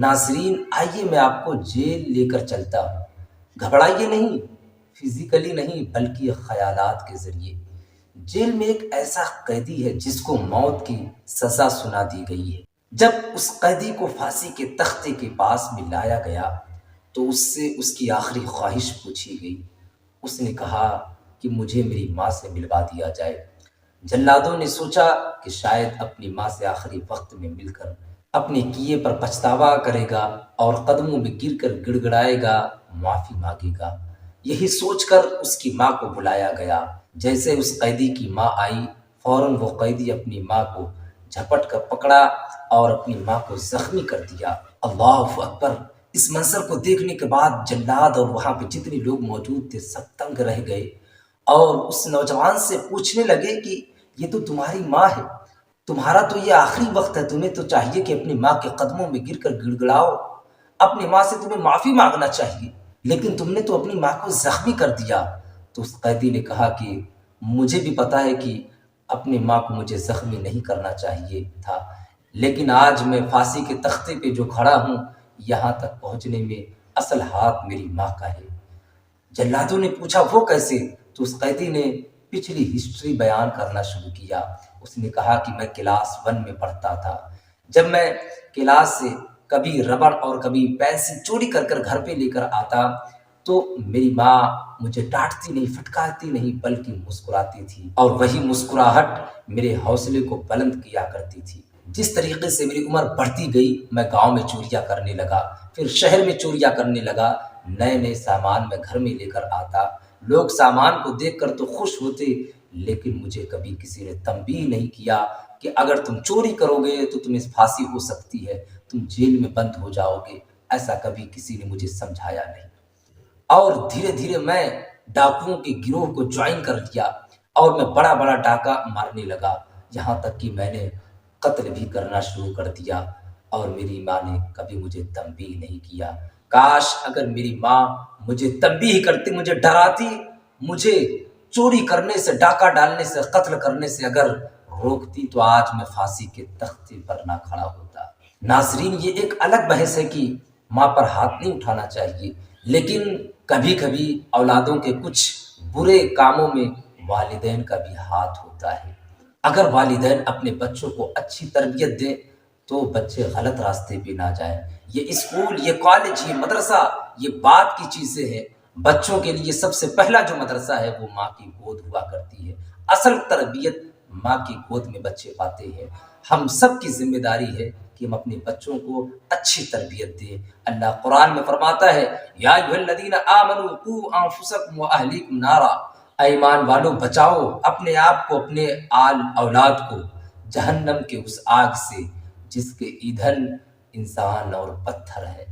ناظرین آئیے میں آپ کو جیل لے کر چلتا ہوں، گھبرائیے نہیں، فزیکلی نہیں بلکہ خیالات کے ذریعے۔ جیل میں ایک ایسا قیدی ہے جس کو موت کی سزا سنا دی گئی ہے۔ جب اس قیدی کو پھانسی کے تختے کے پاس میں لایا گیا تو اس سے اس کی آخری خواہش پوچھی گئی۔ اس نے کہا کہ مجھے میری ماں سے ملوا دیا جائے۔ جلادوں نے سوچا کہ شاید اپنی ماں سے آخری وقت میں مل کر اپنے کیے پر پچھتاوا کرے گا اور قدموں میں گر کر گڑ گڑائے گا، معافی مانگے گا۔ یہی سوچ کر اس کی ماں کو بلایا گیا۔ جیسے اس قیدی کی ماں آئی، فوراً وہ قیدی اپنی ماں کو جھپٹ کر پکڑا اور اپنی ماں کو زخمی کر دیا۔ اللہ اکبر! اس منظر کو دیکھنے کے بعد جلاد اور وہاں پہ جتنے لوگ موجود تھے سب تنگ رہ گئے اور اس نوجوان سے پوچھنے لگے کہ یہ تو تمہاری ماں ہے، تمہارا تو یہ آخری وقت ہے، تمہیں تو چاہیے کہ اپنی ماں کے قدموں میں گر کر گڑ گڑاؤ، اپنی ماں سے تمہیں معافی مانگنا چاہیے، لیکن تم نے تو اپنی ماں کو زخمی کر دیا۔ تو اس قیدی نے کہا کہ مجھے بھی پتا ہے کہ اپنی ماں کو مجھے زخمی نہیں کرنا چاہیے تھا، لیکن آج میں پھانسی کے تختے پہ جو کھڑا ہوں، یہاں تک پہنچنے میں اصل ہاتھ میری ماں کا ہے۔ جلادوں نے پوچھا وہ کیسے؟ تو اس قیدی نے پچھلی ہسٹری بیان کرنا شروع کیا۔ اس نے کہا کہ میں کلاس 1 میں پڑھتا تھا، جب میں کلاس سے کبھی ربڑ اور کبھی پینسل چوری کر کر گھر پہ لے کر آتا تو میری ماں مجھے ڈانٹتی نہیں، پھٹکارتی نہیں بلکہ مسکراتی تھی، اور وہی مسکراہٹ میرے حوصلے کو بلند کیا کرتی تھی۔ جس طریقے سے میری عمر بڑھتی گئی، میں گاؤں میں چوریاں کرنے لگا، پھر شہر میں چوریاں کرنے لگا، نئے نئے سامان میں گھر میں لے کر آتا، لوگ سامان کو دیکھ کر تو خوش ہوتے، لیکن مجھے کبھی کسی نے تنبیہ نہیں کیا کہ اگر تم چوری کرو گے تو تمہیں پھانسی ہو سکتی ہے، تم جیل میں بند ہو جاؤ گے۔ ایسا کبھی کسی نے مجھے سمجھایا نہیں۔ اور دھیرے دھیرے میں ڈاکوؤں کے گروہ کو جوائن کر لیا اور میں بڑا بڑا ڈاکہ مارنے لگا، یہاں تک کہ میں نے قتل بھی کرنا شروع کر دیا، اور میری ماں نے کبھی مجھے تنبیہ نہیں کیا۔ کاش اگر میری ماں مجھے تنبیہ کرتی، مجھے ڈراتی، مجھے چوری کرنے سے، ڈاکہ ڈالنے سے، قتل کرنے سے اگر روکتی تو آج میں پھانسی کے تختے پر نہ کھڑا ہوتا۔ ناظرین یہ ایک الگ بحث ہے کہ ماں پر ہاتھ نہیں اٹھانا چاہیے، لیکن کبھی کبھی اولادوں کے کچھ برے کاموں میں والدین کا بھی ہاتھ ہوتا ہے۔ اگر والدین اپنے بچوں کو اچھی تربیت دیں تو بچے غلط راستے پہ نہ جائیں۔ یہ اسکول، یہ کالج، یہ مدرسہ، یہ بات کی چیزیں ہیں۔ بچوں کے لیے سب سے پہلا جو مدرسہ ہے وہ ماں کی گود ہوا کرتی ہے۔ اصل تربیت ماں کی گود میں بچے پاتے ہیں۔ ہم سب کی ذمہ داری ہے کہ ہم اپنے بچوں کو اچھی تربیت دیں۔ اللہ قرآن میں فرماتا ہے یا ایھا الذین آمنوا قوا انفسکم واہلیکم نارا، اے ایمان والو بچاؤ اپنے آپ کو، اپنے آل اولاد کو جہنم کے اس آگ سے جس کے ایندھن انسان اور پتھر ہے۔